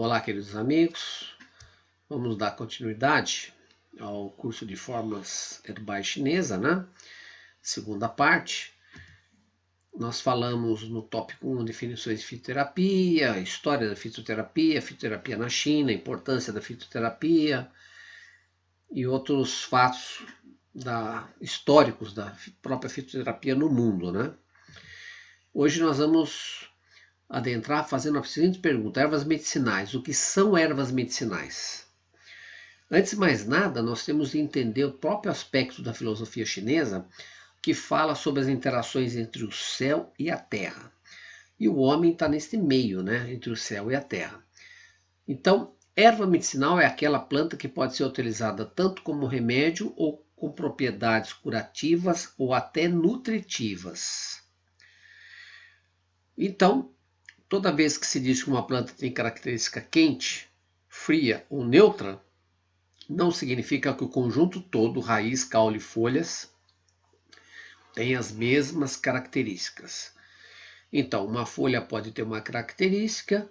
Olá, queridos amigos. Vamos dar continuidade ao curso de fórmulas herbais chinesa, né? Segunda parte. Nós falamos no tópico 1 definições de fitoterapia, história da fitoterapia na China, importância da fitoterapia e outros fatos históricos da própria fitoterapia no mundo, né? Hoje nós vamos adentrar fazendo a seguinte pergunta: ervas medicinais. O que são ervas medicinais? Antes de mais nada, nós temos de entender o próprio aspecto da filosofia chinesa que fala sobre as interações entre o céu e a terra. E o homem está nesse meio, né, entre o céu e a terra. Então, erva medicinal é aquela planta que pode ser utilizada tanto como remédio ou com propriedades curativas ou até nutritivas. Então, toda vez que se diz que uma planta tem característica quente, fria ou neutra, não significa que o conjunto todo, raiz, caule e folhas, tem as mesmas características. Então, uma folha pode ter uma característica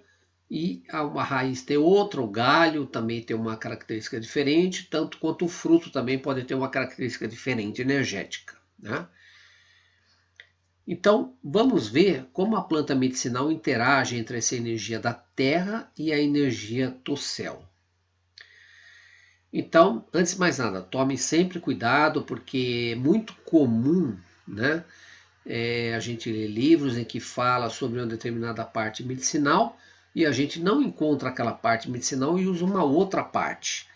e uma raiz ter outra, o galho também tem uma característica diferente, tanto quanto o fruto também pode ter uma característica diferente, energética, né? Então, vamos ver como a planta medicinal interage entre essa energia da terra e a energia do céu. Então, antes de mais nada, tome sempre cuidado, porque é muito comum, né, a gente ler livros em que fala sobre uma determinada parte medicinal e a gente não encontra aquela parte medicinal e usa uma outra parte.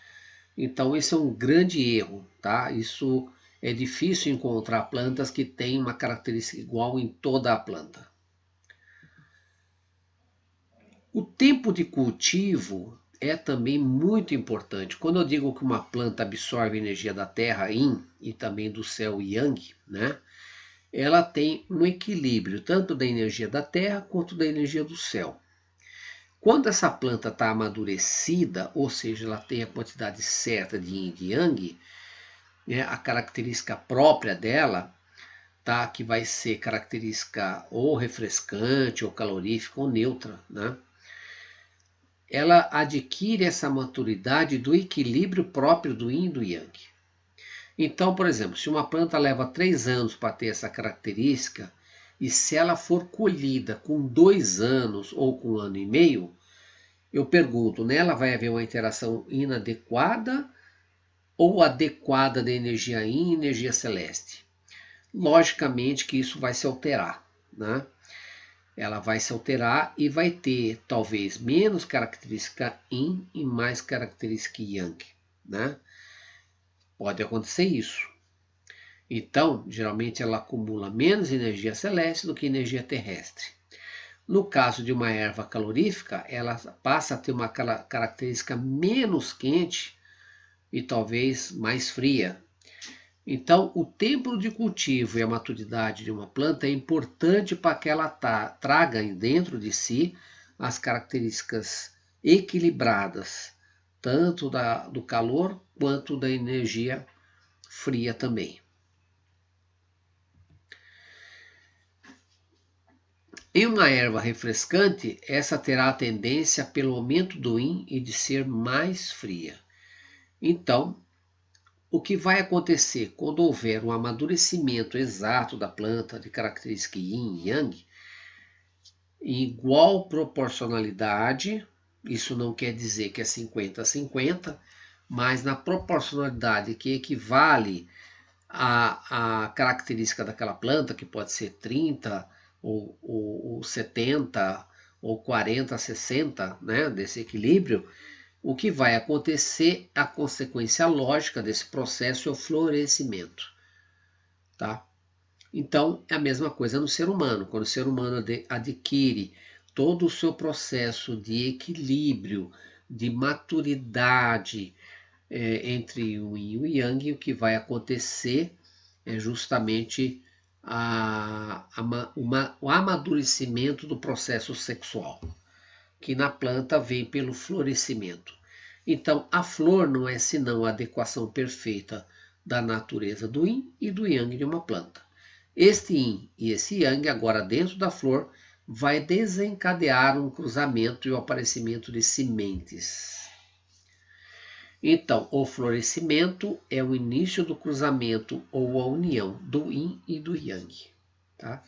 Então, esse é um grande erro, tá? Isso é difícil encontrar plantas que têm uma característica igual em toda a planta. O tempo de cultivo é também muito importante. Quando eu digo que uma planta absorve energia da terra, yin, e também do céu, yang, né? Ela tem um equilíbrio tanto da energia da terra quanto da energia do céu. Quando essa planta está amadurecida, ou seja, ela tem a quantidade certa de yin e de yang, né, a característica própria dela, tá, que vai ser característica ou refrescante, ou calorífica, ou neutra, né? Ela adquire essa maturidade do equilíbrio próprio do yin e do yang. Então, por exemplo, se uma planta leva 3 anos para ter essa característica, e se ela for colhida com 2 anos ou com 1 ano e meio, eu pergunto, nela vai haver uma interação inadequada ou adequada da energia yin e energia celeste? Logicamente que isso vai se alterar, né? Ela vai se alterar e vai ter talvez menos característica yin e mais característica yang, né? Pode acontecer isso. Então, geralmente ela acumula menos energia celeste do que energia terrestre. No caso de uma erva calorífica, ela passa a ter uma característica menos quente e talvez mais fria. Então, o tempo de cultivo e a maturidade de uma planta é importante para que ela traga dentro de si as características equilibradas, tanto do calor quanto da energia fria também. Em uma erva refrescante, essa terá a tendência pelo aumento do yin e de ser mais fria. Então, o que vai acontecer quando houver um amadurecimento exato da planta de característica yin e yang, em igual proporcionalidade, isso não quer dizer que é 50-50, mas na proporcionalidade que equivale à característica daquela planta, que pode ser 30 ou 70 ou 40-60, né, desse equilíbrio, o que vai acontecer, a consequência lógica desse processo é o florescimento, tá? Então, é a mesma coisa no ser humano. Quando o ser humano adquire todo o seu processo de equilíbrio, de maturidade entre o yin e o yang, o que vai acontecer é justamente o amadurecimento do processo sexual, que na planta vem pelo florescimento. Então, a flor não é senão a adequação perfeita da natureza do yin e do yang de uma planta. Este yin e esse yang, agora dentro da flor, vai desencadear um cruzamento e o aparecimento de sementes. Então, o florescimento é o início do cruzamento ou a união do yin e do yang. Tá?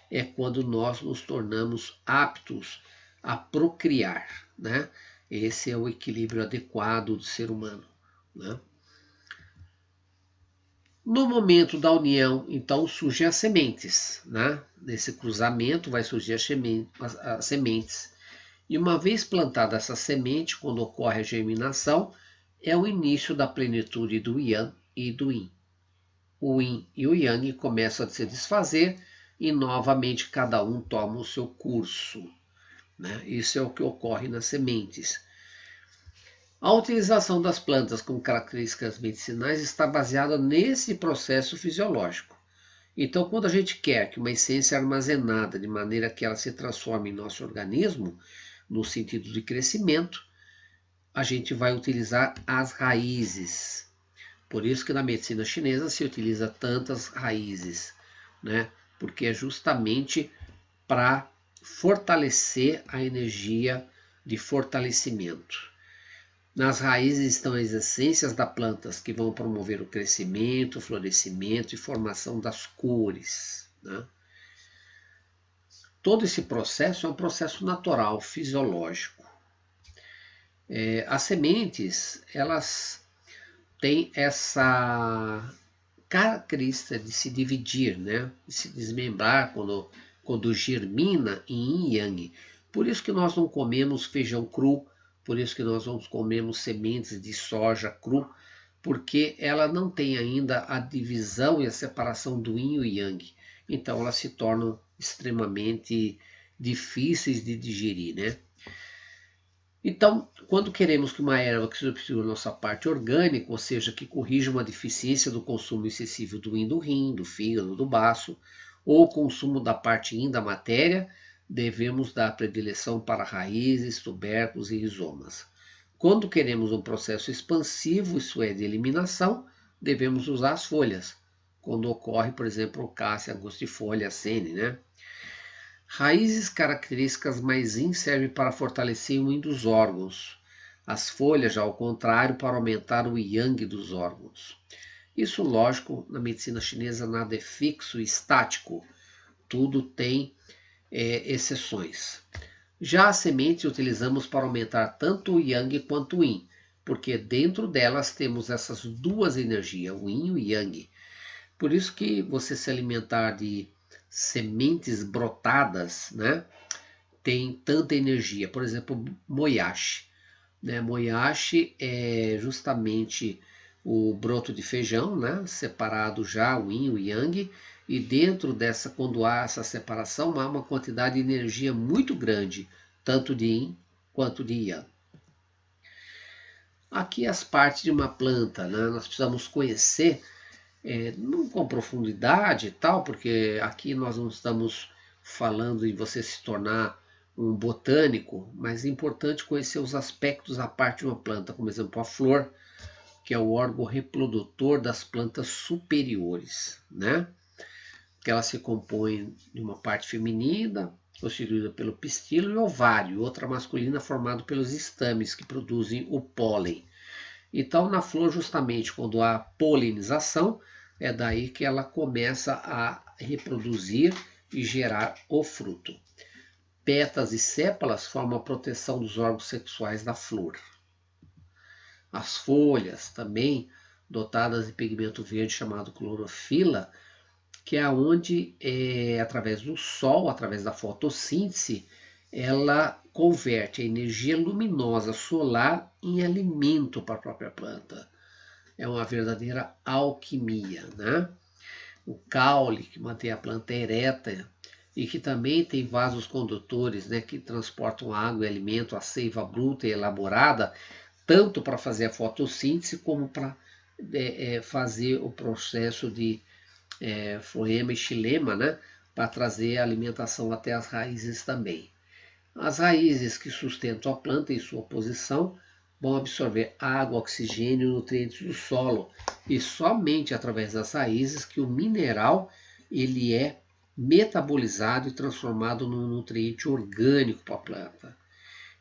É quando nós nos tornamos aptos a procriar, né? Esse é o equilíbrio adequado do ser humano, né? No momento da união, então, surgem as sementes, né? Nesse cruzamento vai surgir as sementes. E uma vez plantada essa semente, quando ocorre a germinação, é o início da plenitude do Yang e do Yin. O Yin e o Yang começam a se desfazer e novamente cada um toma o seu curso, né? Isso é o que ocorre nas sementes. A utilização das plantas com características medicinais está baseada nesse processo fisiológico. Então, quando a gente quer que uma essência armazenada de maneira que ela se transforme em nosso organismo, no sentido de crescimento, a gente vai utilizar as raízes. Por isso que na medicina chinesa se utiliza tantas raízes, né? Porque é justamente para fortalecer a energia de fortalecimento. Nas raízes estão as essências das plantas que vão promover o crescimento, o florescimento e formação das cores, né? Todo esse processo é um processo natural, fisiológico. As sementes, elas têm essa característica de se dividir, né? De se desmembrar quando germina em yin e yang. Por isso que nós não comemos feijão cru, por isso que nós não comemos sementes de soja cru, porque ela não tem ainda a divisão e a separação do yin e o yang. Então elas se tornam extremamente difíceis de digerir, né? Então, quando queremos que uma erva que substitua a nossa parte orgânica, ou seja, que corrija uma deficiência do consumo excessivo do yin do rim, do fígado, do baço, ou consumo da parte yin da matéria, devemos dar predileção para raízes, tubérculos e rizomas. Quando queremos um processo expansivo, isso é, de eliminação, devemos usar as folhas. Quando ocorre, por exemplo, o cássia angustifolia sene, né? Raízes características mais yin servem para fortalecer o yin dos órgãos. As folhas, já ao contrário, para aumentar o yang dos órgãos. Isso, lógico, na medicina chinesa nada é fixo e estático. Tudo tem exceções. Já as sementes utilizamos para aumentar tanto o yang quanto o yin, porque dentro delas temos essas duas energias, o yin e o yang. Por isso que você se alimentar de sementes brotadas, né, tem tanta energia. Por exemplo, moyashi. Né? Moyashi é justamente o broto de feijão, né, separado já o yin e o yang, e dentro dessa, quando há essa separação, há uma quantidade de energia muito grande, tanto de yin quanto de yang. Aqui as partes de uma planta, né, nós precisamos conhecer não com profundidade e tal, porque aqui nós não estamos falando em você se tornar um botânico, mas é importante conhecer os aspectos da parte de uma planta, como exemplo a flor, que é o órgão reprodutor das plantas superiores, né? Que ela se compõe de uma parte feminina, constituída pelo pistilo, e ovário, outra masculina formada pelos estames, que produzem o pólen. Então, na flor, justamente quando há polinização, é daí que ela começa a reproduzir e gerar o fruto. Pétalas e sépalas formam a proteção dos órgãos sexuais da flor. As folhas, também dotadas de pigmento verde chamado clorofila, que é onde, através do sol, através da fotossíntese, ela converte a energia luminosa solar em alimento para a própria planta. É uma verdadeira alquimia, né? O caule, que mantém a planta ereta e que também tem vasos condutores, né, que transportam água e alimento, a seiva bruta e elaborada, tanto para fazer a fotossíntese como para fazer o processo de floema e xilema, né, para trazer a alimentação até as raízes também. As raízes que sustentam a planta em sua posição vão absorver água, oxigênio e nutrientes do solo, e somente através das raízes que o mineral ele é metabolizado e transformado num nutriente orgânico para a planta.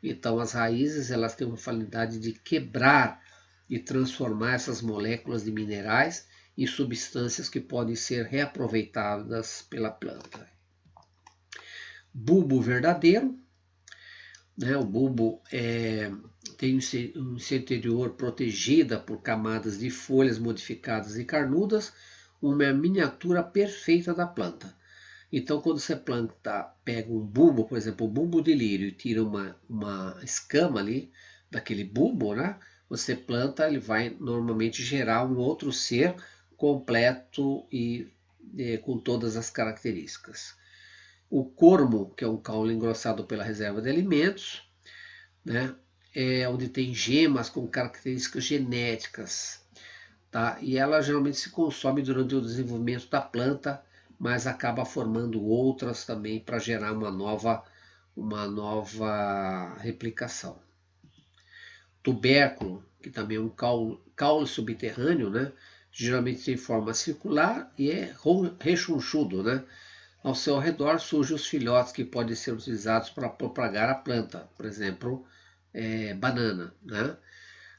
Então as raízes elas têm uma facilidade de quebrar e transformar essas moléculas de minerais em substâncias que podem ser reaproveitadas pela planta. Bulbo verdadeiro, né? O bulbo tem um seu interior protegida por camadas de folhas modificadas e carnudas, uma miniatura perfeita da planta. Então, quando você pega um bulbo, por exemplo, um bulbo de lírio, e tira uma escama ali daquele bulbo, né? Você planta, ele vai normalmente gerar um outro ser completo e com todas as características. O cormo, que é um caule engrossado pela reserva de alimentos, né? É onde tem gemas com características genéticas, tá? E ela geralmente se consome durante o desenvolvimento da planta, mas acaba formando outras também para gerar uma nova replicação. Tubérculo, que também é um caule subterrâneo, né? Geralmente tem forma circular e é rechonchudo, né? Ao seu redor surgem os filhotes que podem ser utilizados para propagar a planta, por exemplo, banana, né?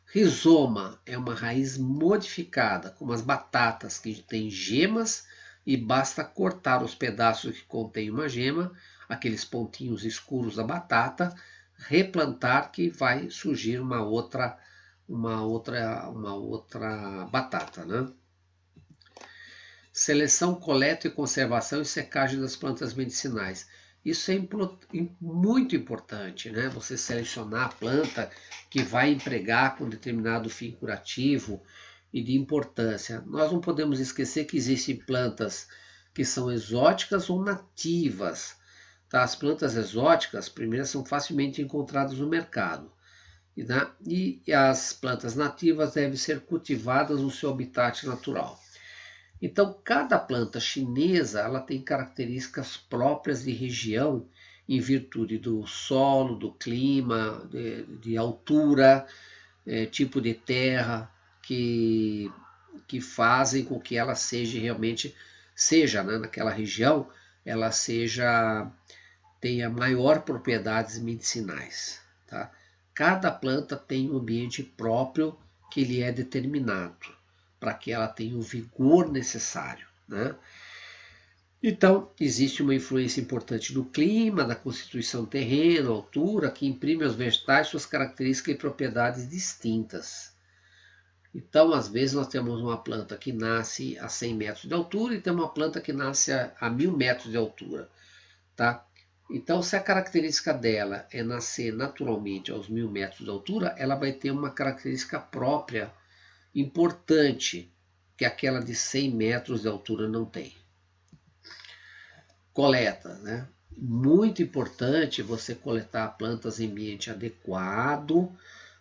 Rizoma é uma raiz modificada, como as batatas, que tem gemas e basta cortar os pedaços que contêm uma gema, aqueles pontinhos escuros da batata, replantar que vai surgir uma outra batata, né? Seleção, coleta e conservação e secagem das plantas medicinais. Isso é muito importante, né? Você selecionar a planta que vai empregar com determinado fim curativo e de importância. Nós não podemos esquecer que existem plantas que são exóticas ou nativas. Tá? As plantas exóticas, primeiro, são facilmente encontradas no mercado. Né? E as plantas nativas devem ser cultivadas no seu habitat natural. Então, cada planta chinesa ela tem características próprias de região em virtude do solo, do clima, de altura, tipo de terra, que fazem com que ela seja, né, naquela região, ela tenha maior propriedades medicinais. Tá? Cada planta tem um ambiente próprio que lhe é determinado, para que ela tenha o vigor necessário, né? Então, existe uma influência importante do clima, da constituição do terreno, altura, que imprime aos vegetais suas características e propriedades distintas. Então, às vezes, nós temos uma planta que nasce a 100 metros de altura e tem uma planta que nasce a 1000 metros de altura, tá? Então, se a característica dela é nascer naturalmente aos 1000 metros de altura, ela vai ter uma característica própria importante que aquela de 100 metros de altura não tem. Coleta, né? Muito importante você coletar plantas em ambiente adequado,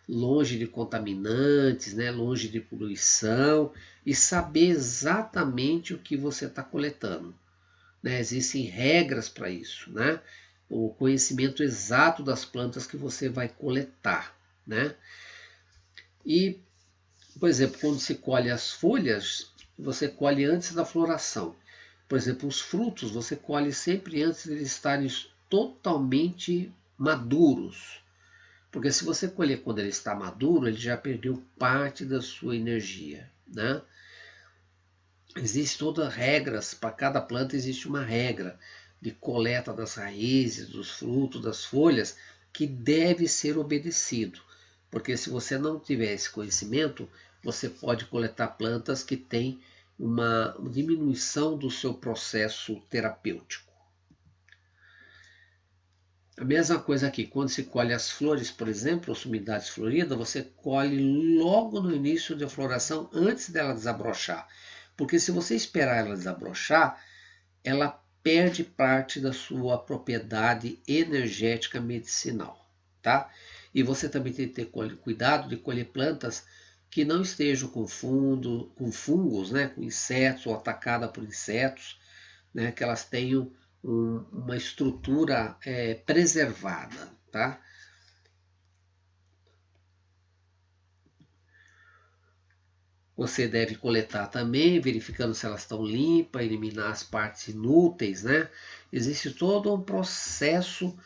longe de contaminantes, né? Longe de poluição e saber exatamente o que você está coletando. Né? Existem regras para isso, né? O conhecimento exato das plantas que você vai coletar, né? E por exemplo, quando se colhe as folhas, você colhe antes da floração. Por exemplo, os frutos você colhe sempre antes de eles estarem totalmente maduros. Porque se você colher quando ele está maduro, ele já perdeu parte da sua energia, né? Existem todas regras, para cada planta existe uma regra de coleta das raízes, dos frutos, das folhas, que deve ser obedecido. Porque se você não tiver esse conhecimento, você pode coletar plantas que têm uma diminuição do seu processo terapêutico. A mesma coisa aqui, quando se colhe as flores, por exemplo, ou sumidades floridas, você colhe logo no início da floração, antes dela desabrochar. Porque se você esperar ela desabrochar, ela perde parte da sua propriedade energética medicinal, tá? E você também tem que ter cuidado de colher plantas que não estejam com fungos, né, com insetos ou atacadas por insetos, né, que elas tenham uma estrutura preservada, tá? Você deve coletar também, verificando se elas estão limpas, eliminar as partes inúteis, né? Existe todo um processo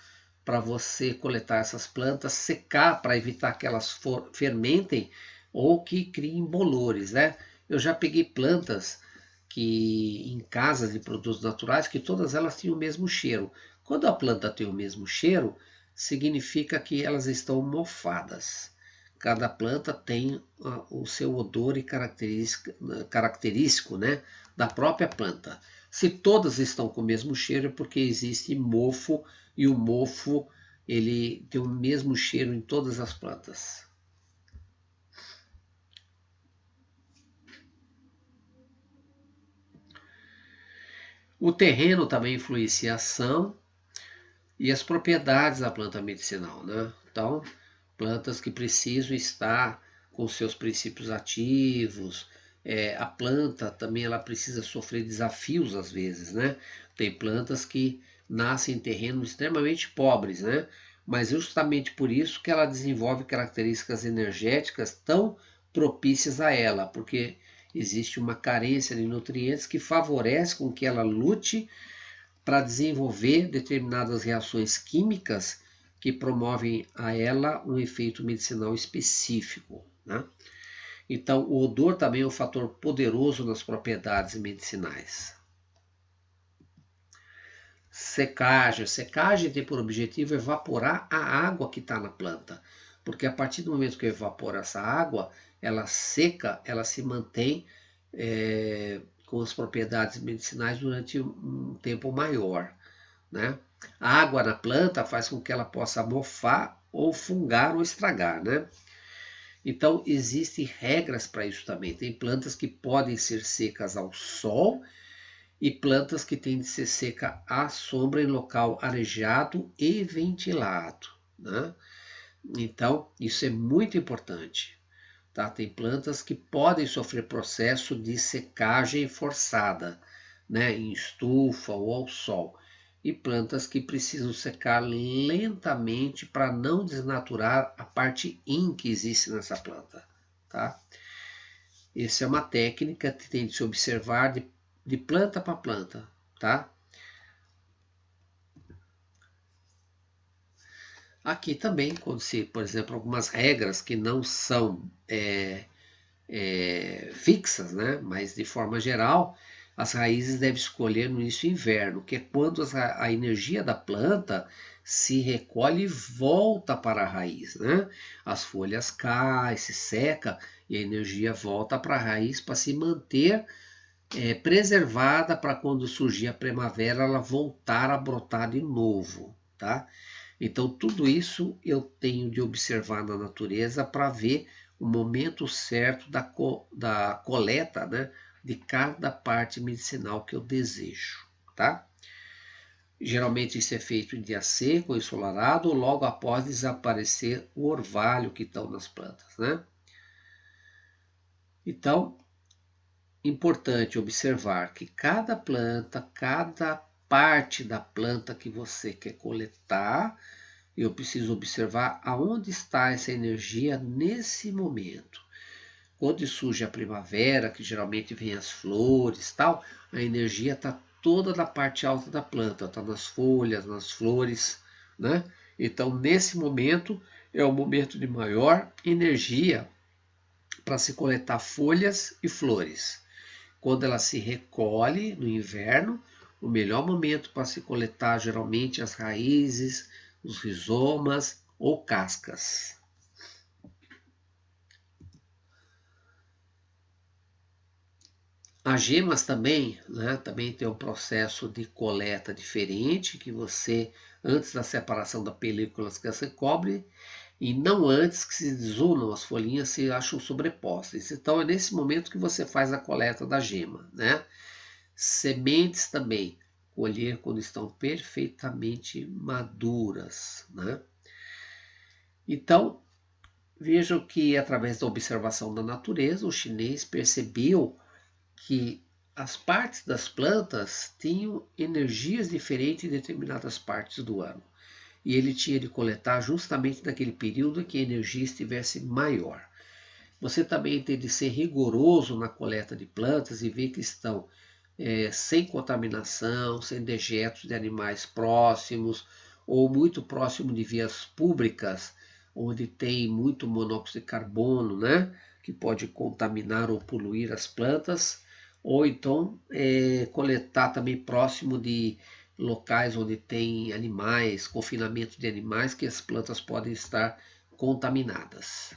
para você coletar essas plantas, secar para evitar que elas fermentem ou que criem bolores, né? Eu já peguei plantas que em casas de produtos naturais que todas elas tinham o mesmo cheiro. Quando a planta tem o mesmo cheiro, significa que elas estão mofadas. Cada planta tem o seu odor e característico, né, da própria planta. Se todas estão com o mesmo cheiro é porque existe mofo e o mofo ele tem o mesmo cheiro em todas as plantas. O terreno também influencia a ação e as propriedades da planta medicinal, né? Então, plantas que precisam estar com seus princípios ativos. A planta também ela precisa sofrer desafios às vezes, né? Tem plantas que nascem em terrenos extremamente pobres, né? Mas justamente por isso que ela desenvolve características energéticas tão propícias a ela, porque existe uma carência de nutrientes que favorece com que ela lute para desenvolver determinadas reações químicas que promovem a ela um efeito medicinal específico, né? Então, o odor também é um fator poderoso nas propriedades medicinais. Secagem. Secagem tem por objetivo evaporar a água que está na planta, porque a partir do momento que evapora essa água, ela seca, ela se mantém com as propriedades medicinais durante um tempo maior, né? A água na planta faz com que ela possa mofar ou fungar ou estragar, né? Então, existem regras para isso também. Tem plantas que podem ser secas ao sol e plantas que têm de ser seca à sombra em local arejado e ventilado, né? Então, isso é muito importante. Tá? Tem plantas que podem sofrer processo de secagem forçada, né? Em estufa ou ao sol. E plantas que precisam secar lentamente para não desnaturar a parte in que existe nessa planta. Tá? Essa é uma técnica que tem de se observar de planta para planta. Tá? Aqui também, quando se, por exemplo, algumas regras que não são fixas, né? Mas de forma geral, as raízes devem escolher no início do inverno, que é quando a energia da planta se recolhe e volta para a raiz, né? As folhas caem, se seca e a energia volta para a raiz para se manter preservada para quando surgir a primavera ela voltar a brotar de novo, tá? Então tudo isso eu tenho de observar na natureza para ver o momento certo da coleta, né, de cada parte medicinal que eu desejo, tá? Geralmente isso é feito em dia seco ou ensolarado ou logo após desaparecer o orvalho que estão nas plantas, né? Então, importante observar que cada planta, cada parte da planta que você quer coletar, eu preciso observar aonde está essa energia nesse momento. Quando surge a primavera, que geralmente vem as flores, tal, a energia está toda na parte alta da planta, está nas folhas, nas flores, né? Então, nesse momento é o momento de maior energia para se coletar folhas e flores. Quando ela se recolhe no inverno, o melhor momento para se coletar geralmente as raízes, os rizomas ou cascas. As gemas também, né, também tem um processo de coleta diferente, que você, antes da separação da película que você cobre, e não antes que se desunam as folhinhas se acham sobrepostas. Então é nesse momento que você faz a coleta da gema, né? Sementes também, colher quando estão perfeitamente maduras, né? Então, vejam que através da observação da natureza, o chinês percebeu que as partes das plantas tinham energias diferentes em determinadas partes do ano. E ele tinha de coletar justamente naquele período em que a energia estivesse maior. Você também tem de ser rigoroso na coleta de plantas e ver que estão sem contaminação, sem dejetos de animais próximos ou muito próximo de vias públicas, onde tem muito monóxido de carbono, né, que pode contaminar ou poluir as plantas, ou então coletar também próximo de locais onde tem animais, confinamento de animais, que as plantas podem estar contaminadas.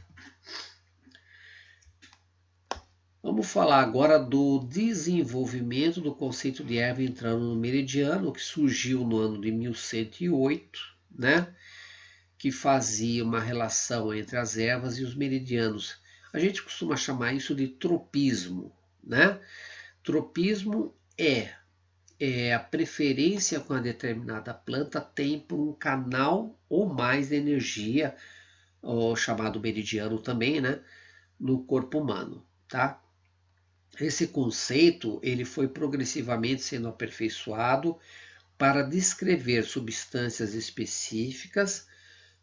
Vamos falar agora do desenvolvimento do conceito de erva entrando no meridiano, que surgiu no ano de 1108, né? Que fazia uma relação entre as ervas e os meridianos. A gente costuma chamar isso de tropismo, né? Tropismo é a preferência que uma determinada planta tem por um canal ou mais de energia, ou chamado meridiano também, né? No corpo humano, tá? Esse conceito ele foi progressivamente sendo aperfeiçoado para descrever substâncias específicas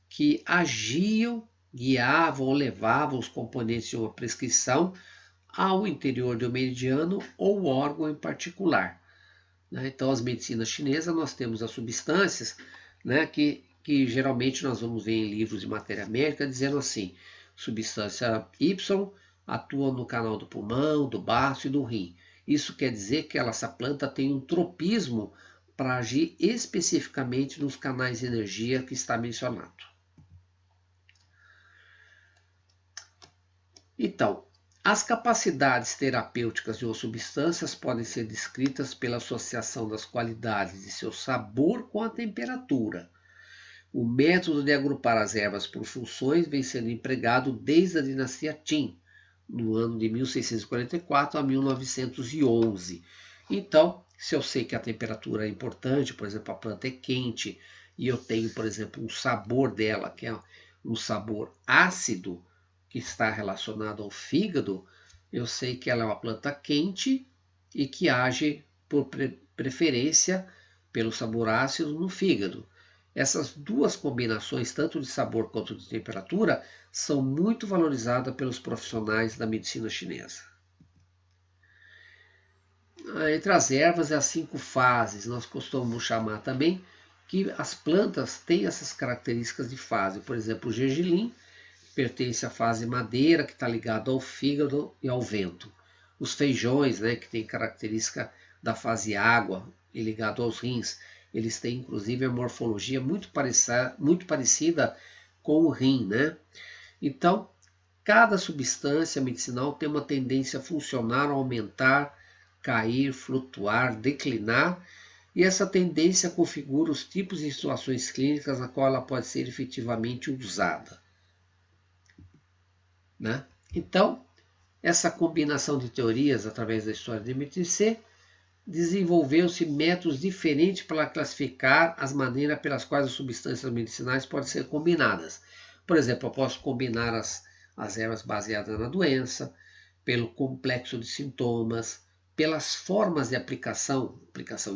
que agiam, guiavam ou levavam os componentes de uma prescrição ao interior do meridiano ou órgão em particular. Então, as medicinas chinesas, nós temos as substâncias, né, que geralmente nós vamos ver em livros de matéria médica dizendo assim, substância Y atua no canal do pulmão, do baço e do rim. Isso quer dizer que essa planta tem um tropismo para agir especificamente nos canais de energia que está mencionado. Então, as capacidades terapêuticas de uma substância podem ser descritas pela associação das qualidades de seu sabor com a temperatura. O método de agrupar as ervas por funções vem sendo empregado desde a dinastia Qin, no ano de 1644 a 1911. Então, se eu sei que a temperatura é importante, por exemplo, a planta é quente, e eu tenho, por exemplo, um sabor dela, que é um sabor ácido, que está relacionado ao fígado, eu sei que ela é uma planta quente e que age por preferência pelo sabor ácido no fígado. Essas duas combinações, tanto de sabor quanto de temperatura, são muito valorizadas pelos profissionais da medicina chinesa. Entre as ervas, as 5 fases, nós costumamos chamar também que as plantas têm essas características de fase. Por exemplo, o gergelim pertence à fase madeira, que está ligado ao fígado e ao vento. Os feijões, né, que tem característica da fase água e ligado aos rins, eles têm inclusive a morfologia muito parecida com o rim, né? Então, cada substância medicinal tem uma tendência funcional a aumentar, cair, flutuar, declinar, e essa tendência configura os tipos de situações clínicas na qual ela pode ser efetivamente usada. Né? Então, essa combinação de teorias através da história de MTC desenvolveu-se métodos diferentes para classificar as maneiras pelas quais as substâncias medicinais podem ser combinadas. Por exemplo, eu posso combinar as ervas baseadas na doença, pelo complexo de sintomas, pelas formas de aplicação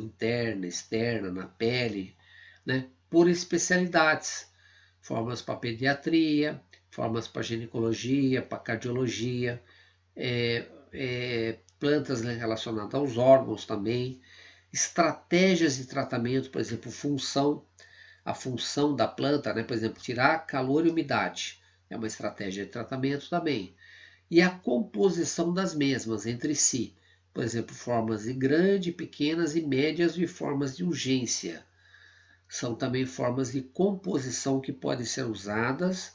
interna, externa, na pele, né? Por especialidades, formas para pediatria, formas para ginecologia, para cardiologia, plantas relacionadas aos órgãos também, estratégias de tratamento, por exemplo, a função da planta, né? Por exemplo, tirar calor e umidade, é uma estratégia de tratamento também. E a composição das mesmas entre si, por exemplo, formas de grande, pequenas e médias e formas de urgência. São também formas de composição que podem ser usadas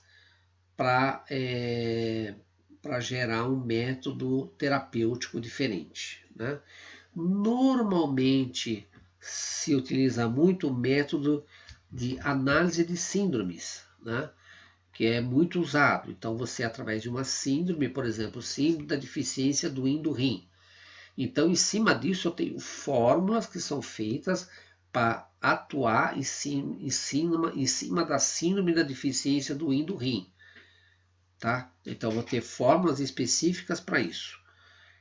para gerar um método terapêutico diferente. Né? Normalmente se utiliza muito o método de análise de síndromes, né? Que é muito usado. Então você, através de uma síndrome, por exemplo, síndrome da deficiência do rim do rim. Então, em cima disso, eu tenho fórmulas que são feitas para atuar em cima da síndrome da deficiência do rim do rim. Tá? Então, vou ter fórmulas específicas para isso.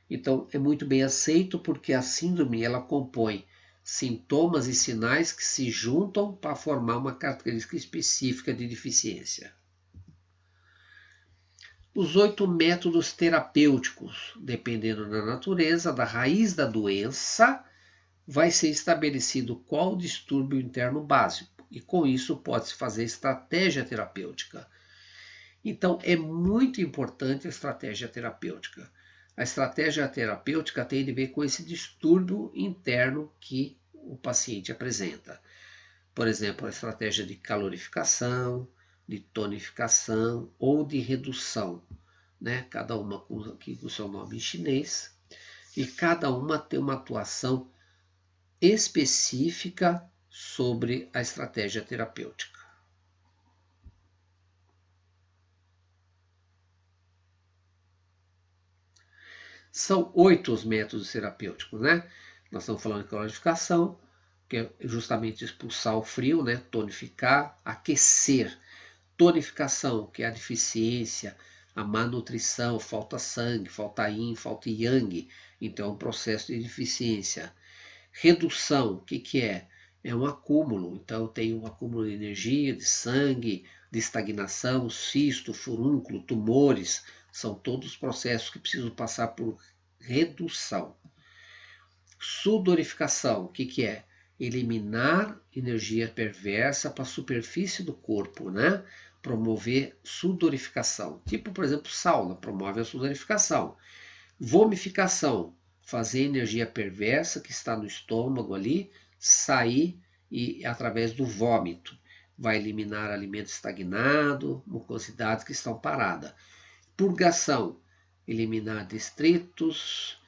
Então, é muito bem aceito porque a síndrome ela compõe sintomas e sinais que se juntam para formar uma característica específica de deficiência. Os 8 métodos terapêuticos, dependendo da natureza, da raiz da doença, vai ser estabelecido qual o distúrbio interno básico. E com isso pode-se fazer estratégia terapêutica. Então é muito importante a estratégia terapêutica. A estratégia terapêutica tem a ver com esse distúrbio interno que o paciente apresenta. Por exemplo, a estratégia de calorificação, de tonificação ou de redução, né? Cada uma aqui com o seu nome em chinês, e cada uma tem uma atuação específica sobre a estratégia terapêutica. São 8 os métodos terapêuticos, né? Nós estamos falando de calorificação, que é justamente expulsar o frio, né? Tonificar, aquecer. Tonificação, que é a deficiência, a má nutrição, falta sangue, falta yin, falta yang. Então é um processo de deficiência. Redução, o que é? É um acúmulo. Então eu tenho um acúmulo de energia, de sangue, de estagnação, cisto, furúnculo, tumores. São todos processos que precisam passar por redução. Sudorificação, o que é? Eliminar energia perversa para a superfície do corpo, né? Promover sudorificação. Tipo, por exemplo, sauna, promove a sudorificação. Vomificação, fazer energia perversa que está no estômago ali, sair e através do vômito. Vai eliminar alimento estagnado, mucosidades que estão paradas. Purgação, eliminar detritos,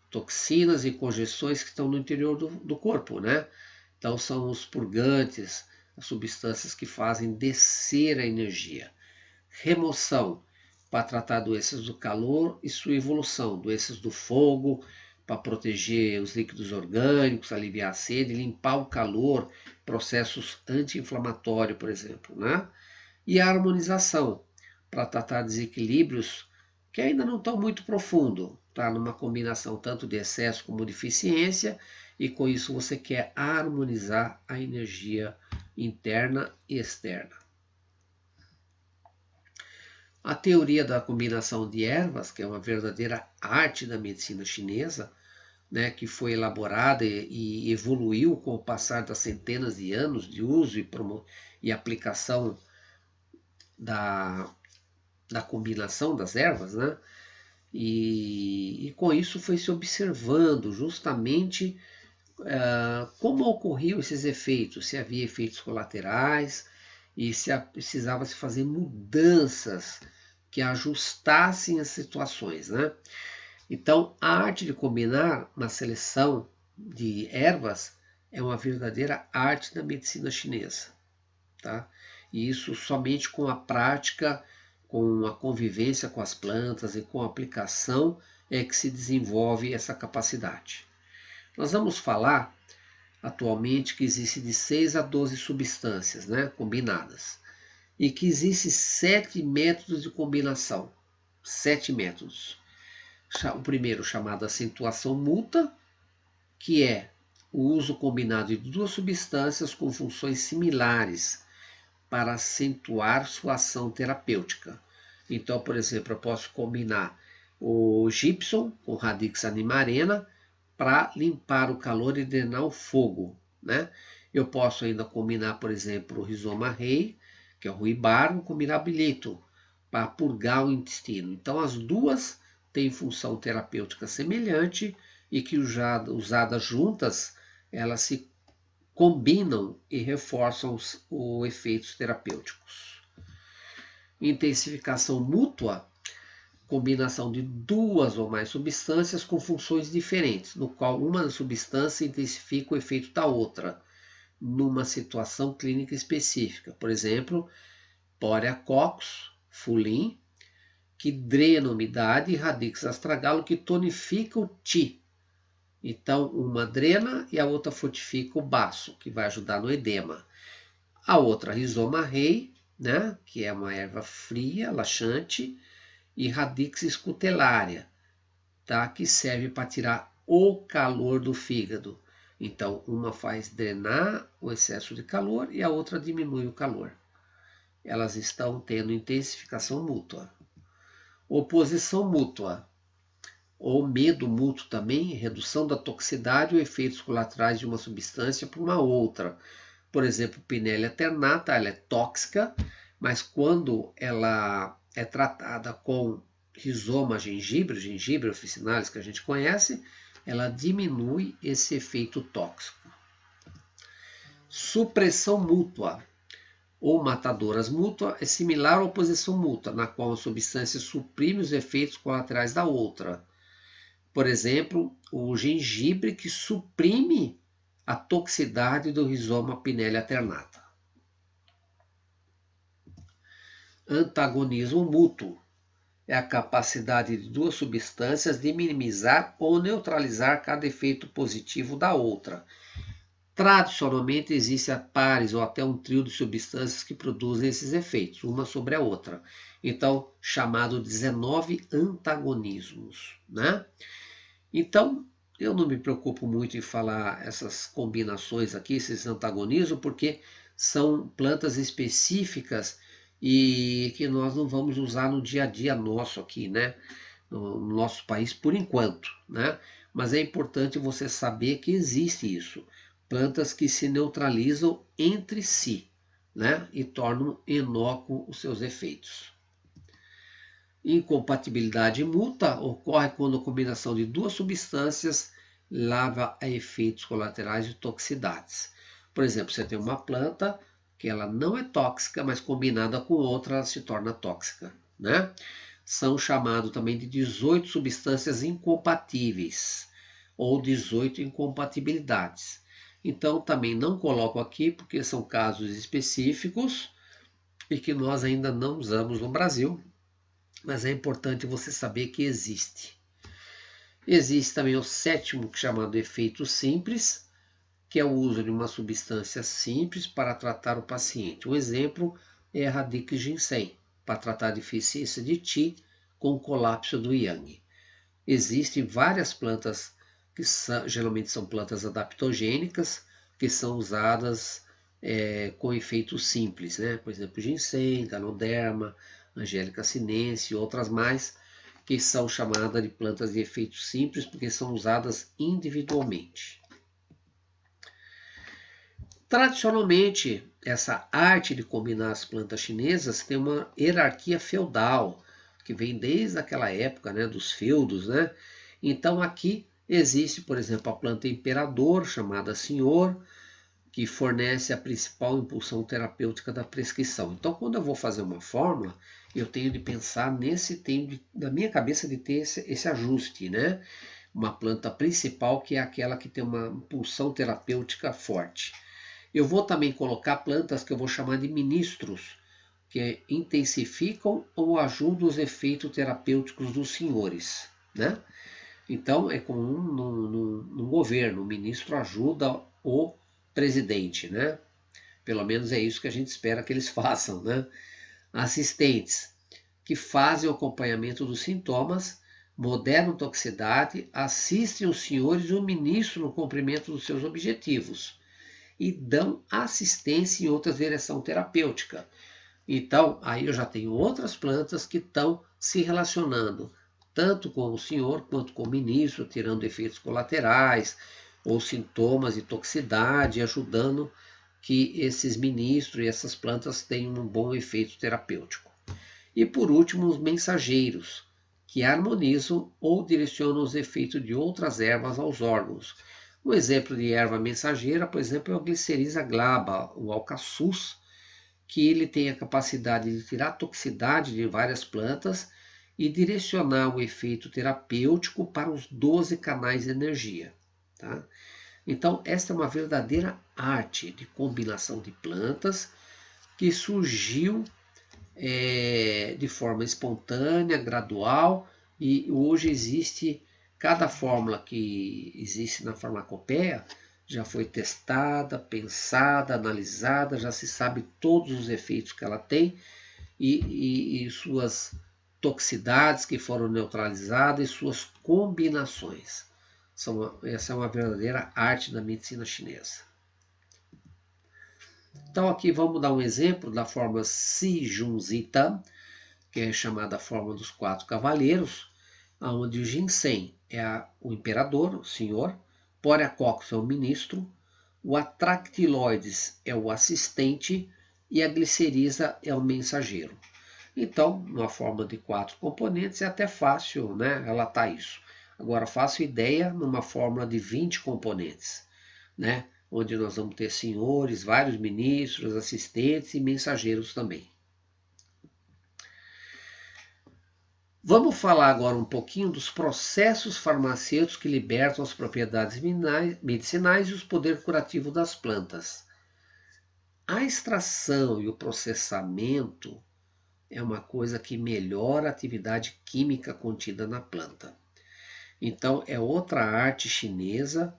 toxinas e conjeções que estão no interior do corpo, né? Então são os purgantes, as substâncias que fazem descer a energia. Remoção, para tratar doenças do calor e sua evolução, doenças do fogo, para proteger os líquidos orgânicos, aliviar a sede, limpar o calor, processos anti-inflamatórios, por exemplo, né? E a harmonização, para tratar desequilíbrios que ainda não estão muito profundo, tá? Numa combinação tanto de excesso como de deficiência, e com isso você quer harmonizar a energia interna e externa. A teoria da combinação de ervas, que é uma verdadeira arte da medicina chinesa, né, que foi elaborada e evoluiu com o passar das centenas de anos de uso e aplicação da combinação das ervas, né? E com isso foi se observando justamente como ocorriam esses efeitos, se havia efeitos colaterais e se precisava se fazer mudanças que ajustassem as situações, né? Então, a arte de combinar uma seleção de ervas é uma verdadeira arte da medicina chinesa, tá? E isso somente com a prática, com a convivência com as plantas e com a aplicação é que se desenvolve essa capacidade. Nós vamos falar atualmente que existe de 6 a 12 substâncias, né, combinadas, e que existe 7 métodos de combinação. 7 métodos. O primeiro chamado acentuação mútua, que é o uso combinado de duas substâncias com funções similares para acentuar sua ação terapêutica. Então, por exemplo, eu posso combinar o gypsum com Radix animarena para limpar o calor e drenar o fogo, né? Eu posso ainda combinar, por exemplo, o rizoma rei, que é o ruibarbo, com mirabilito, para purgar o intestino. Então, as duas têm função terapêutica semelhante e que, usadas juntas, elas se combinam e reforçam os efeitos terapêuticos. Intensificação mútua, combinação de duas ou mais substâncias com funções diferentes, no qual uma substância intensifica o efeito da outra, numa situação clínica específica. Por exemplo, Poreacoccus, Fulin, que drena a umidade, e Radix astragalo, que tonifica o Qi. Então, uma drena e a outra fortifica o baço, que vai ajudar no edema. A outra, Rizoma rei, né, que é uma erva fria, laxante, e Radix scutellaria, tá, que serve para tirar o calor do fígado. Então, uma faz drenar o excesso de calor e a outra diminui o calor. Elas estão tendo intensificação mútua. Oposição mútua, ou medo mútuo também, redução da toxicidade ou efeitos colaterais de uma substância por uma outra. Por exemplo, Pinellia alternata, ela é tóxica, mas quando ela é tratada com rizoma gengibre officinalis que a gente conhece, ela diminui esse efeito tóxico. Supressão mútua ou matadoras mútua é similar à oposição mútua, na qual a substância suprime os efeitos colaterais da outra. Por exemplo, o gengibre que suprime a toxicidade do rizoma Pinellia alternata. Antagonismo mútuo é a capacidade de duas substâncias de minimizar ou neutralizar cada efeito positivo da outra. Tradicionalmente existem pares ou até um trio de substâncias que produzem esses efeitos, uma sobre a outra. Então, chamado 19 antagonismos, né? Então, eu não me preocupo muito em falar essas combinações aqui, esses antagonismos, porque são plantas específicas e que nós não vamos usar no dia a dia nosso aqui, né? No nosso país por enquanto, né? Mas é importante você saber que existe isso. Plantas que se neutralizam entre si, né? E tornam inócuo os seus efeitos. Incompatibilidade mútua ocorre quando a combinação de duas substâncias leva a efeitos colaterais de toxicidades. Por exemplo, você tem uma planta que ela não é tóxica, mas combinada com outra ela se torna tóxica, né? São chamados também de 18 substâncias incompatíveis ou 18 incompatibilidades. Então, também não coloco aqui porque são casos específicos e que nós ainda não usamos no Brasil, mas é importante você saber que existe. Existe também o sétimo, chamado efeito simples, que é o uso de uma substância simples para tratar o paciente. Um exemplo é a Radix ginseng, para tratar a deficiência de Qi com colapso do Yang. Existem várias plantas que geralmente são plantas adaptogênicas, que são usadas com efeitos simples, né? Por exemplo, ginseng, ganoderma, Angélica sinense e outras mais, que são chamadas de plantas de efeito simples porque são usadas individualmente. Tradicionalmente, essa arte de combinar as plantas chinesas tem uma hierarquia feudal, que vem desde aquela época, né, dos feudos, né? Então aqui existe, por exemplo, a planta imperador, chamada senhor, que fornece a principal impulsão terapêutica da prescrição. Então, quando eu vou fazer uma fórmula, eu tenho de pensar na minha cabeça de ter esse ajuste, né? Uma planta principal que é aquela que tem uma impulsão terapêutica forte. Eu vou também colocar plantas que eu vou chamar de ministros, que intensificam ou ajudam os efeitos terapêuticos dos senhores, né? Então, é comum no governo, o ministro ajuda o presidente, né? Pelo menos é isso que a gente espera que eles façam, né? Assistentes, que fazem o acompanhamento dos sintomas, moderam toxicidade, assistem os senhores e o ministro no cumprimento dos seus objetivos e dão assistência em outras direção terapêutica. Então, aí eu já tenho outras plantas que estão se relacionando tanto com o senhor quanto com o ministro, tirando efeitos colaterais ou sintomas de toxicidade, ajudando que esses ministros e essas plantas tenham um bom efeito terapêutico. E por último, os mensageiros, que harmonizam ou direcionam os efeitos de outras ervas aos órgãos. Um exemplo de erva mensageira, por exemplo, é o Glycyrrhiza glaba, o alcaçuz, que ele tem a capacidade de tirar a toxicidade de várias plantas e direcionar o efeito terapêutico para os 12 canais de energia. Tá? Então, esta é uma verdadeira arte de combinação de plantas que surgiu de forma espontânea, gradual, e hoje existe, cada fórmula que existe na farmacopeia já foi testada, pensada, analisada, já se sabe todos os efeitos que ela tem e suas toxicidades que foram neutralizadas e suas combinações. Essa é uma verdadeira arte da medicina chinesa. Então aqui vamos dar um exemplo da fórmula Shijunzita, que é chamada a forma dos 4 cavaleiros, onde o ginseng é o imperador, o senhor, Porecoccus é o ministro, o Atractyloides é o assistente e a Glycyrrhiza é o mensageiro. Então, numa forma de 4 componentes é até fácil, né, relatar isso. Agora, faço ideia numa fórmula de 20 componentes, né, onde nós vamos ter senhores, vários ministros, assistentes e mensageiros também. Vamos falar agora um pouquinho dos processos farmacêuticos que libertam as propriedades medicinais e os poderes curativos das plantas. A extração e o processamento é uma coisa que melhora a atividade química contida na planta. Então, é outra arte chinesa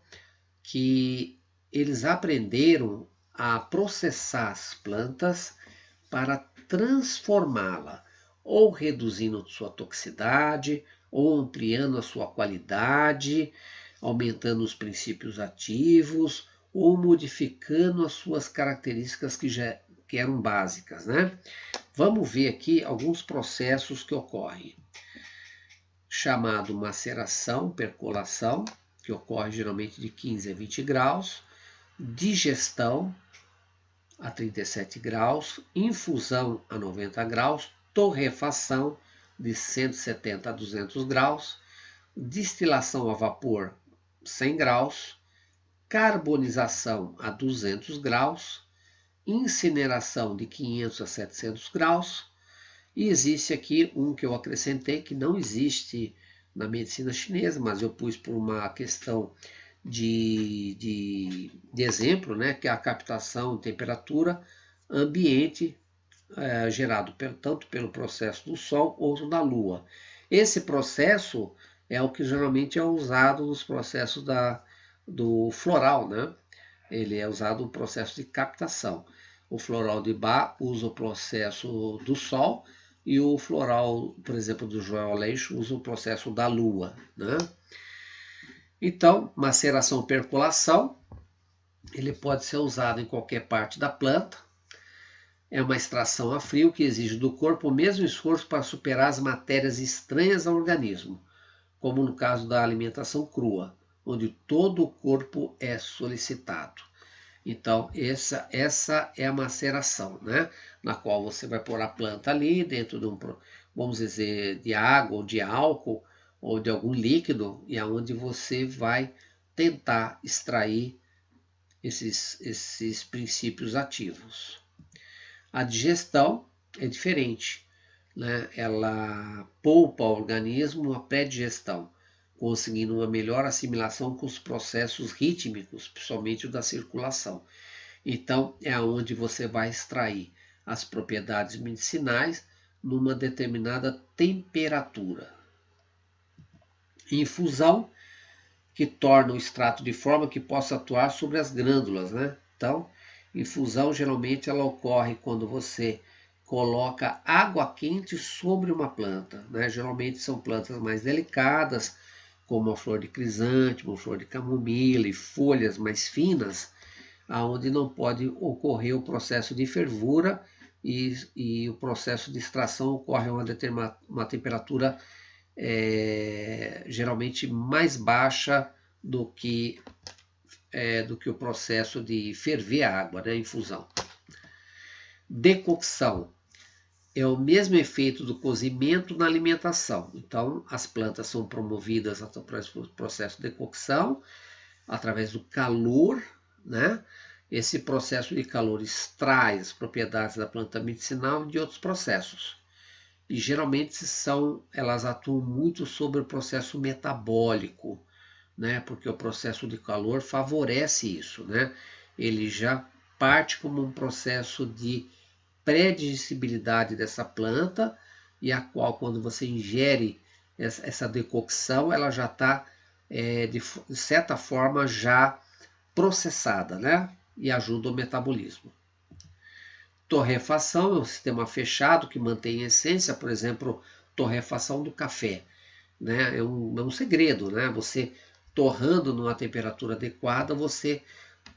que eles aprenderam a processar as plantas para transformá-la, ou reduzindo sua toxicidade, ou ampliando a sua qualidade, aumentando os princípios ativos, ou modificando as suas características que eram básicas, né? Vamos ver aqui alguns processos que ocorrem. Chamado maceração, percolação, que ocorre geralmente de 15 a 20 graus, digestão a 37 graus, infusão a 90 graus, torrefação de 170 a 200 graus, destilação a vapor 100 graus, carbonização a 200 graus, incineração de 500 a 700 graus, e existe aqui um que eu acrescentei que não existe na medicina chinesa, mas eu pus por uma questão de exemplo, né, que é a captação de temperatura ambiente gerado tanto pelo processo do Sol ou da Lua. Esse processo é o que geralmente é usado nos processos do floral, né? Ele é usado no processo de captação. O floral de Bach usa o processo do Sol e o floral, por exemplo, do João Aleixo usa o processo da Lua, né? Então, maceração ou percolação, ele pode ser usado em qualquer parte da planta. É uma extração a frio que exige do corpo o mesmo esforço para superar as matérias estranhas ao organismo, como no caso da alimentação crua, onde todo o corpo é solicitado. Então, essa é a maceração, né? Na qual você vai pôr a planta ali dentro de vamos dizer, de água ou de álcool ou de algum líquido, e aonde você vai tentar extrair esses princípios ativos. A digestão é diferente, né? Ela poupa o organismo a pré-digestão, conseguindo uma melhor assimilação com os processos rítmicos, principalmente o da circulação. Então, é onde você vai extrair as propriedades medicinais numa determinada temperatura. Infusão, que torna o extrato de forma que possa atuar sobre as glândulas, né? Então, infusão geralmente ela ocorre quando você coloca água quente sobre uma planta, né? Geralmente são plantas mais delicadas, como a flor de crisântemo, a flor de camomila e folhas mais finas, aonde não pode ocorrer o processo de fervura e o processo de extração ocorre a uma temperatura geralmente mais baixa do que o processo de ferver a água, né, infusão. Decocção é o mesmo efeito do cozimento na alimentação. Então, as plantas são promovidas através do processo de decocção, através do calor, né? Esse processo de calor extrai as propriedades da planta medicinal de outros processos. E geralmente elas atuam muito sobre o processo metabólico, né? Porque o processo de calor favorece isso, né? Ele já parte como um processo de pré-digestibilidade dessa planta, e a qual, quando você ingere essa decocção, ela já está, de certa forma, já processada, né? E ajuda o metabolismo. Torrefação é um sistema fechado que mantém a essência, por exemplo, torrefação do café, né? É um segredo, né? Você torrando numa temperatura adequada, você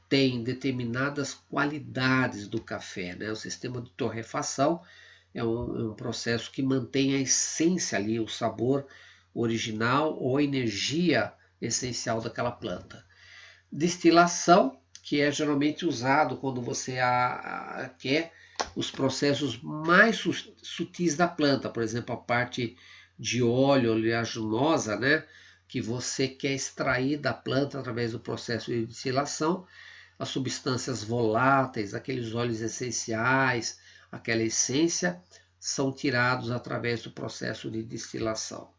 tem determinadas qualidades do café, né? O sistema de torrefação um processo que mantém a essência ali, o sabor original ou a energia essencial daquela planta. Destilação, que é geralmente usado quando você quer os processos mais sutis da planta, por exemplo, a parte de óleo oleaginosa, né, que você quer extrair da planta através do processo de destilação, as substâncias voláteis, aqueles óleos essenciais, aquela essência, são tirados através do processo de destilação.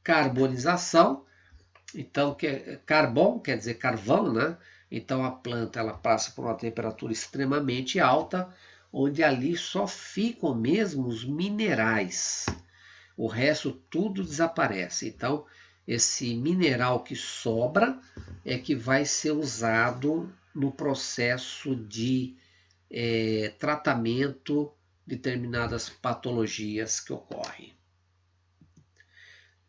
Carbonização, então, carbono quer dizer carvão, né? Então a planta ela passa por uma temperatura extremamente alta, onde ali só ficam mesmo os minerais. O resto tudo desaparece. Então, esse mineral que sobra é que vai ser usado no processo de tratamento de determinadas patologias que ocorrem.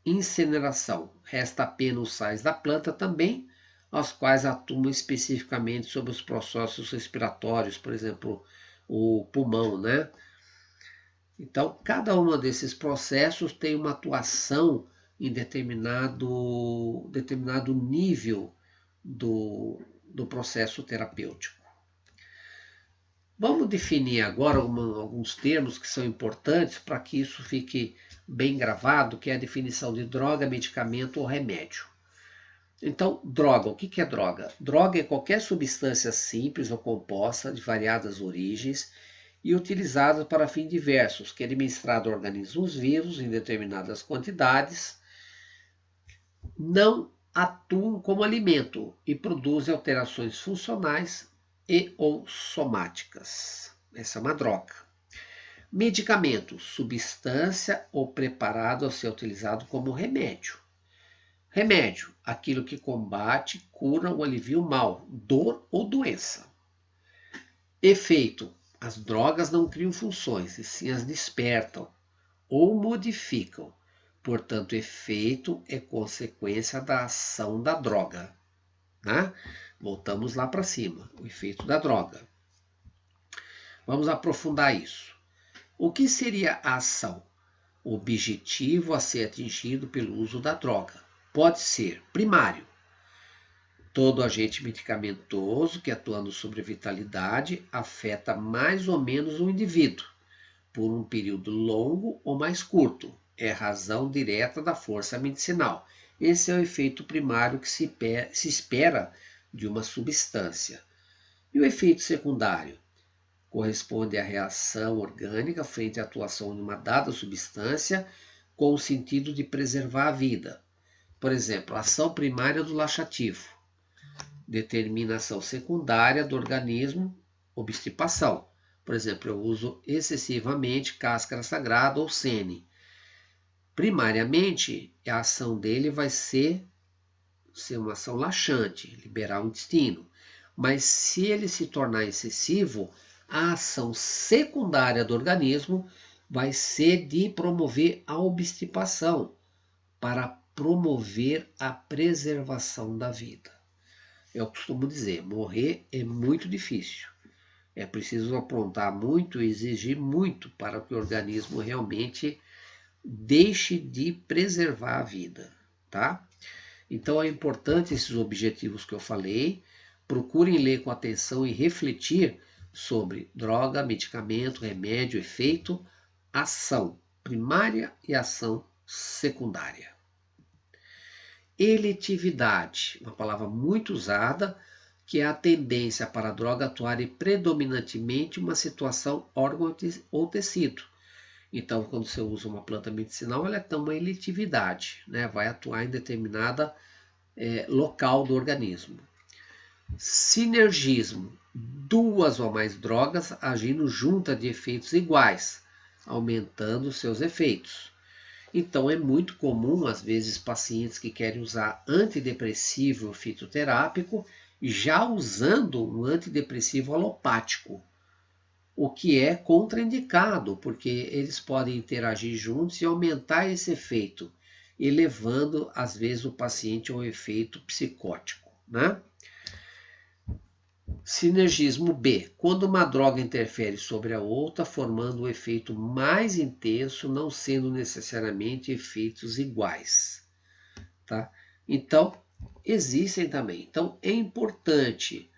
Incineração. Resta apenas os sais da planta também, aos quais atuam especificamente sobre os processos respiratórios, por exemplo, o pulmão, né? Então, cada um desses processos tem uma atuação em determinado nível do processo terapêutico. Vamos definir agora alguns termos que são importantes para que isso fique bem gravado, que é a definição de droga, medicamento ou remédio. Então, droga, o que é droga? Droga é qualquer substância simples ou composta de variadas origens e utilizada para fins diversos, que é administrada a organismos vivos em determinadas quantidades, não atuam como alimento e produzem alterações funcionais e ou somáticas. Essa é uma droga. Medicamento, substância ou preparado a ser utilizado como remédio. Remédio, aquilo que combate, cura ou alivia o mal, dor ou doença. Efeito, as drogas não criam funções, e sim as despertam ou modificam. Portanto, efeito é consequência da ação da droga. Né? Voltamos lá para cima, o efeito da droga. Vamos aprofundar isso. O que seria a ação? O objetivo a ser atingido pelo uso da droga. Pode ser primário. Todo agente medicamentoso que atuando sobre a vitalidade afeta mais ou menos o indivíduo, por um período longo ou mais curto. É razão direta da força medicinal. Esse é o efeito primário que se espera de uma substância. E o efeito secundário? Corresponde à reação orgânica frente à atuação de uma dada substância com o sentido de preservar a vida. Por exemplo, a ação primária do laxativo. Determinação secundária do organismo, obstipação. Por exemplo, eu uso excessivamente cáscara sagrada ou sene. Primariamente, a ação dele vai ser uma ação laxante, liberar o intestino. Mas se ele se tornar excessivo, a ação secundária do organismo vai ser de promover a obstipação, para promover a preservação da vida. Eu costumo dizer, morrer é muito difícil. É preciso aprontar muito e exigir muito para que o organismo realmente deixe de preservar a vida, tá? Então é importante esses objetivos que eu falei. Procurem ler com atenção e refletir sobre droga, medicamento, remédio, efeito, ação primária e ação secundária. Eletividade, uma palavra muito usada, que é a tendência para a droga atuar predominantemente em uma situação, órgão ou tecido. Então, quando você usa uma planta medicinal, ela tem uma eletividade, né? Vai atuar em determinada local do organismo. Sinergismo, duas ou mais drogas agindo juntas de efeitos iguais, aumentando seus efeitos. Então é muito comum, às vezes, pacientes que querem usar antidepressivo fitoterápico já usando um antidepressivo alopático, o que é contraindicado, porque eles podem interagir juntos e aumentar esse efeito, elevando, às vezes, o paciente a um efeito psicótico, né? Sinergismo B. Quando uma droga interfere sobre a outra, formando um efeito mais intenso, não sendo necessariamente efeitos iguais. Tá? Então, existem também. Então, é importante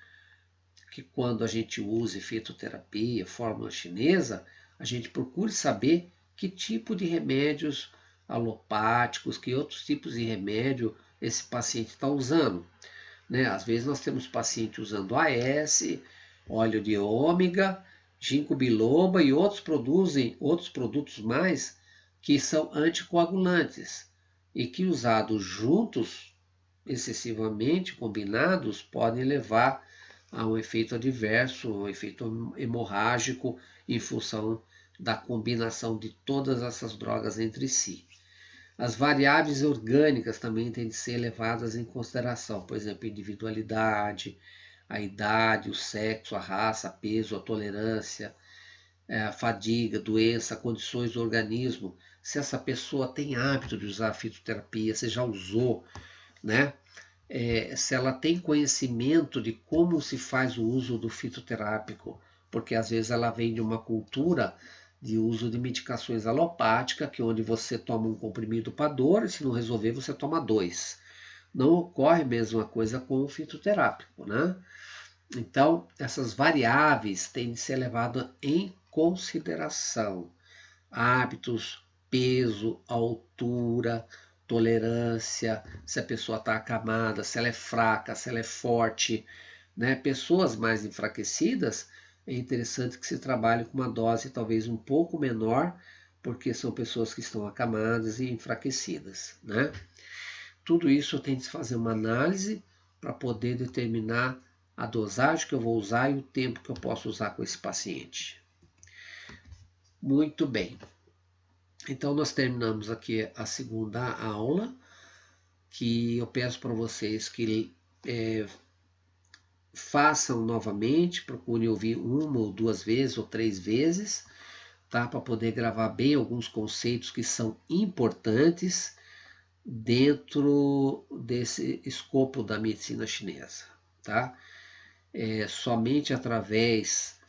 que quando a gente use fitoterapia, fórmula chinesa, a gente procure saber que tipo de remédios alopáticos, que outros tipos de remédio esse paciente está usando. Né? Às vezes nós temos paciente usando AS, óleo de ômega, ginkgo biloba e outros produtos mais que são anticoagulantes e que usados juntos, excessivamente combinados, podem levar a um efeito adverso, um efeito hemorrágico em função da combinação de todas essas drogas entre si. As variáveis orgânicas também têm de ser levadas em consideração, por exemplo, individualidade, a idade, o sexo, a raça, peso, a tolerância, a fadiga, doença, condições do organismo, se essa pessoa tem hábito de usar a fitoterapia, se já usou, né? Se ela tem conhecimento de como se faz o uso do fitoterápico, porque às vezes ela vem de uma cultura de uso de medicações alopáticas, que onde você toma um comprimido para dor, e se não resolver você toma 2. Não ocorre a mesma coisa com o fitoterápico, né? Então, essas variáveis têm de ser levadas em consideração. Hábitos, peso, altura, tolerância, se a pessoa está acamada, se ela é fraca, se ela é forte, né? Pessoas mais enfraquecidas, é interessante que se trabalhe com uma dose talvez um pouco menor, porque são pessoas que estão acamadas e enfraquecidas, né? Tudo isso tem de se fazer uma análise para poder determinar a dosagem que eu vou usar e o tempo que eu posso usar com esse paciente. Muito bem. Então, nós terminamos aqui a segunda aula, que eu peço para vocês que façam novamente, procurem ouvir uma ou duas vezes ou 3 vezes, tá? Para poder gravar bem alguns conceitos que são importantes dentro desse escopo da medicina chinesa, tá? Somente através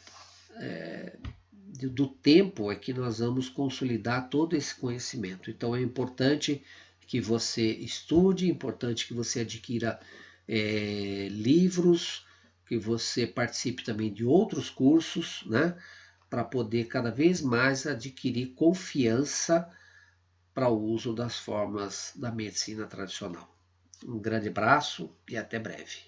do tempo é que nós vamos consolidar todo esse conhecimento. Então é importante que você estude, é importante que você adquira livros, que você participe também de outros cursos, né? Para poder cada vez mais adquirir confiança para o uso das fórmulas da medicina tradicional. Um grande abraço e até breve.